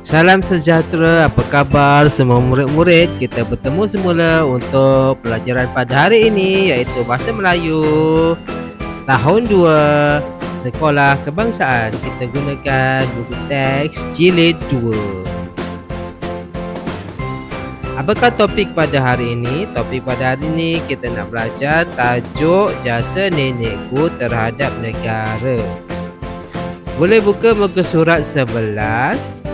Salam sejahtera, apa khabar semua murid-murid? Kita bertemu semula untuk pelajaran pada hari ini iaitu Bahasa Melayu Tahun 2 Sekolah Kebangsaan. Kita gunakan buku teks Jilid 2. Apakah topik pada hari ini? Topik pada hari ini kita nak belajar tajuk jasa nenekku terhadap negara. Boleh buka muka surat 11.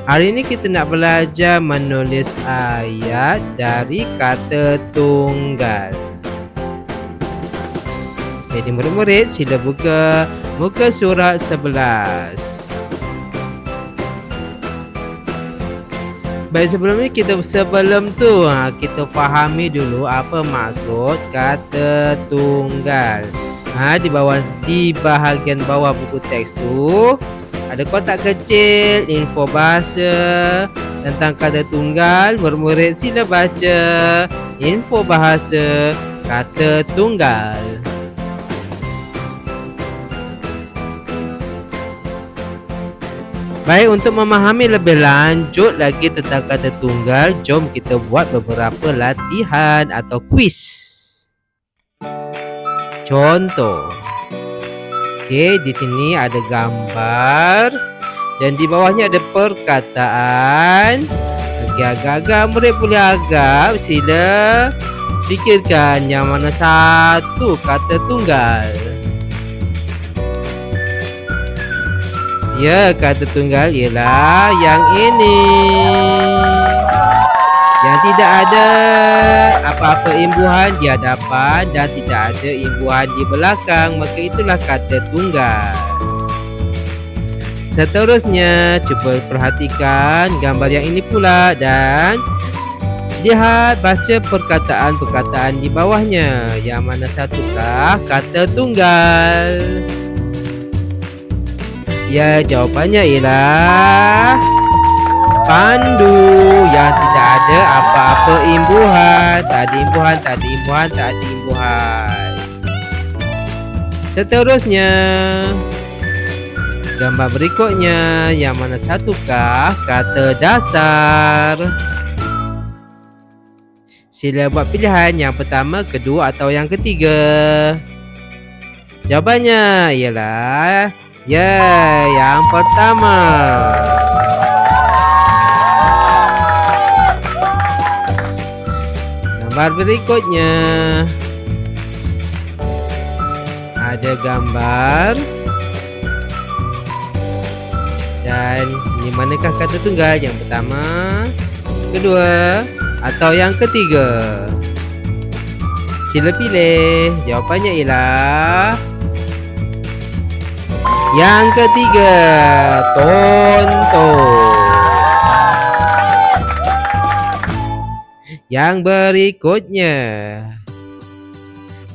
Hari ini kita nak belajar menulis ayat dari kata tunggal. Jadi murid-murid sila buka muka surat 11. Baik, sebelum kita fahami dulu apa maksud kata tunggal. Di bahagian bawah buku teks tu ada kotak kecil info bahasa tentang kata tunggal. Murid-murid sila baca info bahasa kata tunggal. Baik, untuk memahami lebih lanjut lagi tentang kata tunggal, jom kita buat beberapa latihan atau kuis. Contoh. Okey, di sini ada gambar dan di bawahnya ada perkataan. Okey, agak-agak murid boleh agak sila fikirkan yang mana satu kata tunggal. Ya, kata tunggal ialah yang ini. Yang tidak ada apa-apa imbuhan di hadapan dan tidak ada imbuhan di belakang, maka itulah kata tunggal. Seterusnya, cuba perhatikan gambar yang ini pula dan lihat, baca perkataan-perkataan di bawahnya. Yang mana satukah kata tunggal? Ya, jawapannya ialah pandu yang tidak ada apa-apa imbuhan. Tak ada imbuhan. Seterusnya, gambar berikutnya, yang mana satukah kata dasar? Sila buat pilihan yang pertama, kedua atau yang ketiga. Jawapannya ialah yang pertama. Gambar berikutnya ada gambar dan ini manakah kata tunggal? Yang pertama, kedua atau yang ketiga? Sila pilih. Jawapannya ialah yang ketiga, tonton. Yang berikutnya,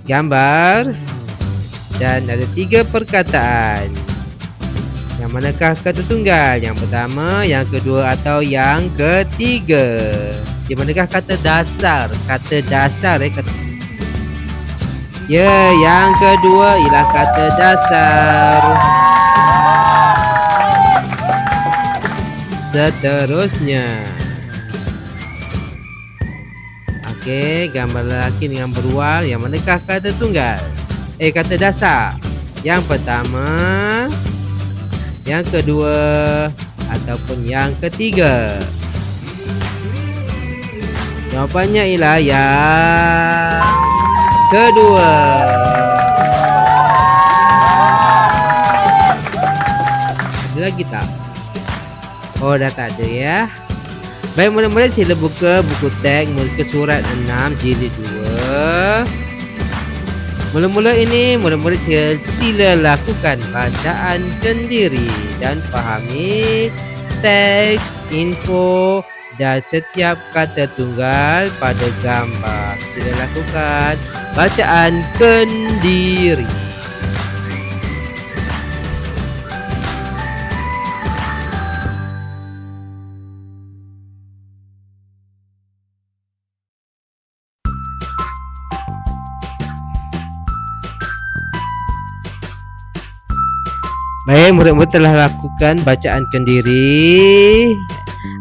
gambar dan ada 3 perkataan. Yang manakah kata tunggal? Yang pertama, yang kedua atau yang ketiga? Di manakah kata dasar? Ya, yang kedua ialah kata dasar. Seterusnya, okey, gambar lelaki dengan berual. Yang manakah kata tunggal? Kata dasar. Yang pertama, yang kedua ataupun yang ketiga? Jawapannya ialah yang kedua. Ada lagi tak? Oh, dah tak ada ya. Baik, murid-murid sila buka buku teks muka surat 6 jilid 2. Mula-mula ini murid-murid sila lakukan bacaan sendiri dan fahami teks, info dan setiap kata tunggal pada gambar. Sila lakukan bacaan sendiri. Baik, murid-murid telah lakukan bacaan sendiri.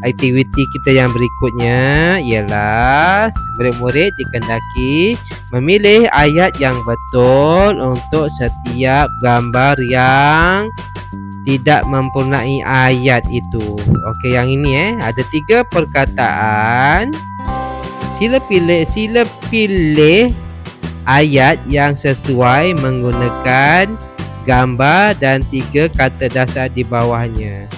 Aktiviti kita yang berikutnya ialah murid-murid dikendaki memilih ayat yang betul untuk setiap gambar yang tidak mempunyai ayat itu. Okey, yang ini ada 3 perkataan. Sila pilih ayat yang sesuai menggunakan gambar dan 3 kata dasar di bawahnya.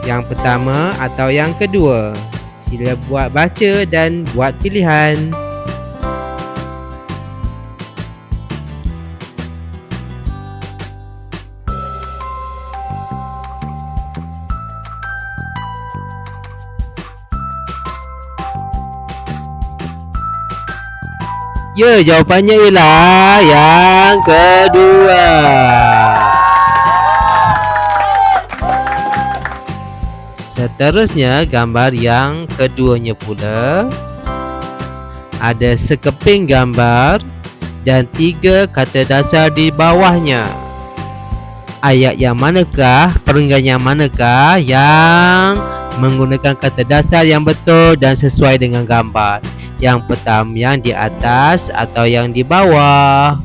Yang pertama atau yang kedua. Sila buat baca dan buat pilihan. Ya, jawapannya ialah yang kedua. Seterusnya, gambar yang keduanya pula ada sekeping gambar dan 3 kata dasar di bawahnya. Ayat yang manakah, perenggan yang manakah yang menggunakan kata dasar yang betul dan sesuai dengan gambar? Yang pertama, yang di atas atau yang di bawah?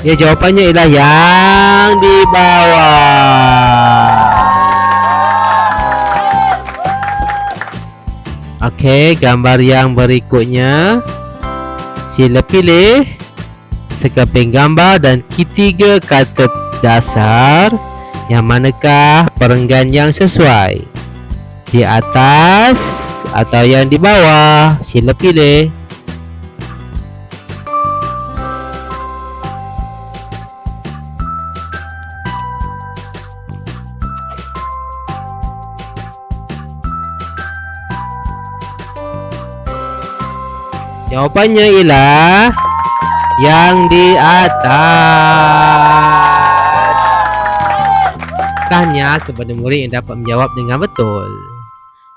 Ya, jawapannya ialah yang di bawah. Okey, gambar yang berikutnya. Sila pilih sekeping gambar dan 3 kata dasar. Yang manakah perenggan yang sesuai? Di atas atau yang di bawah? Sila pilih. Jawapannya ialah yang di atas. Tanya kepada murid yang dapat menjawab dengan betul.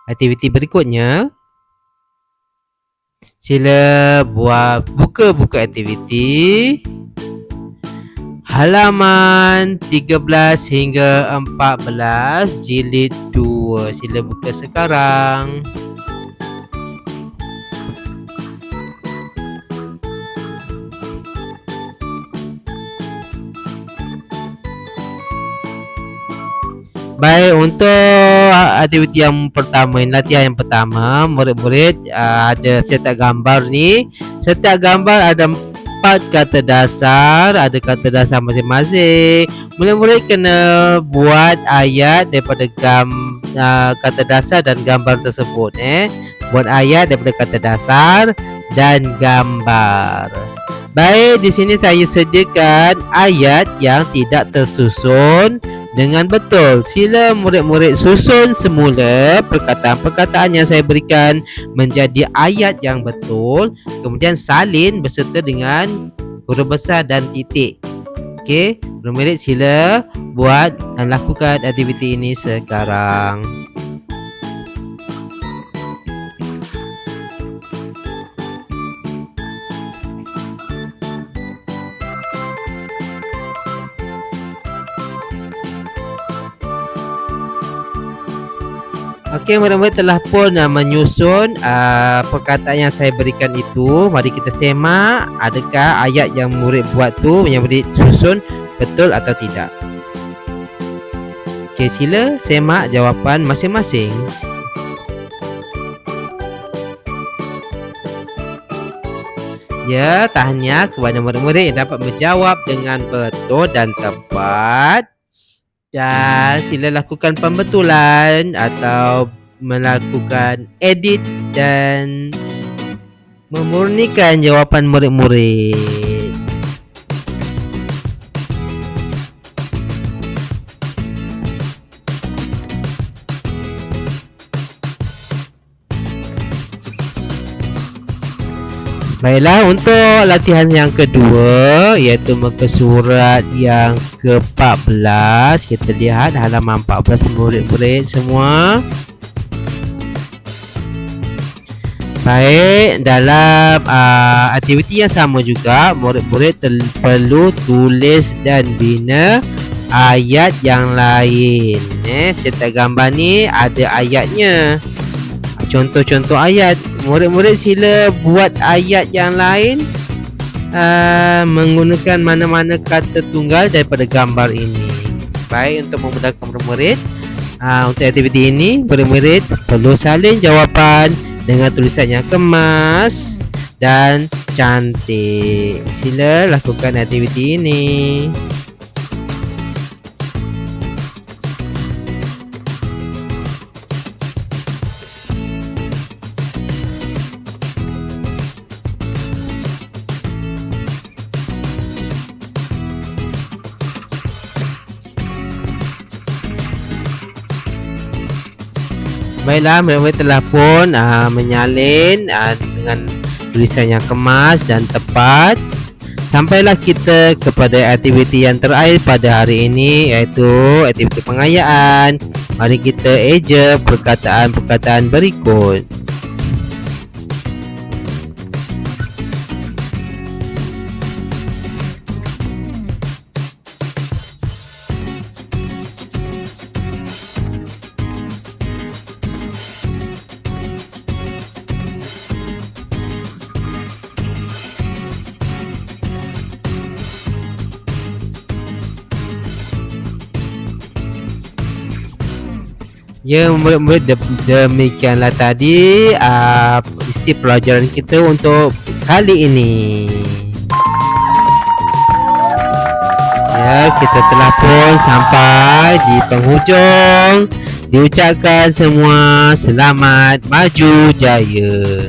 Aktiviti berikutnya, sila buka buku aktiviti halaman 13 hingga 14 jilid 2. Sila buka sekarang. Baik, untuk aktiviti yang pertama, latihan yang pertama, murid-murid ada setiap gambar ni. Setiap gambar ada 4 kata dasar, ada kata dasar masing-masing. Murid-murid kena buat ayat daripada kata dasar dan gambar tersebut. Buat ayat daripada kata dasar dan gambar. Baik, di sini saya sediakan ayat yang tidak tersusun dengan betul. Sila murid-murid susun semula perkataan-perkataan yang saya berikan menjadi ayat yang betul, kemudian salin beserta dengan huruf besar dan titik. Okey, murid-murid sila buat dan lakukan aktiviti ini sekarang. Okey, murid-murid telah pun menyusun perkataan yang saya berikan itu. Mari kita semak adakah ayat yang murid buat tu yang murid susun betul atau tidak. Okey, sila semak jawapan masing-masing. Ya, tanya kepada murid-murid yang dapat menjawab dengan betul dan tepat. Dan sila lakukan pembetulan atau melakukan edit dan memurnikan jawapan murid-murid. Baiklah, untuk latihan yang kedua iaitu muka surat yang ke-14. Kita lihat halaman 14 murid-murid semua. Baik, dalam aktiviti yang sama juga, murid-murid perlu tulis dan bina ayat yang lain. Serta gambar ni ada ayatnya. Contoh-contoh ayat. Murid-murid sila buat ayat yang lain menggunakan mana-mana kata tunggal daripada gambar ini. Baik, untuk memudahkan murid-murid, untuk aktiviti ini, murid-murid perlu salin jawapan dengan tulisan yang kemas dan cantik. Sila lakukan aktiviti ini. Baiklah, murid-murid telah pun menyalin dengan tulisan yang kemas dan tepat. Sampailah kita kepada aktiviti yang terakhir pada hari ini, iaitu aktiviti pengayaan. Mari kita eja perkataan-perkataan berikut. Ya, murid-murid, demikianlah tadi isi pelajaran kita untuk kali ini. Ya, kita telah pun sampai di penghujung. Diucapkan semua selamat maju jaya.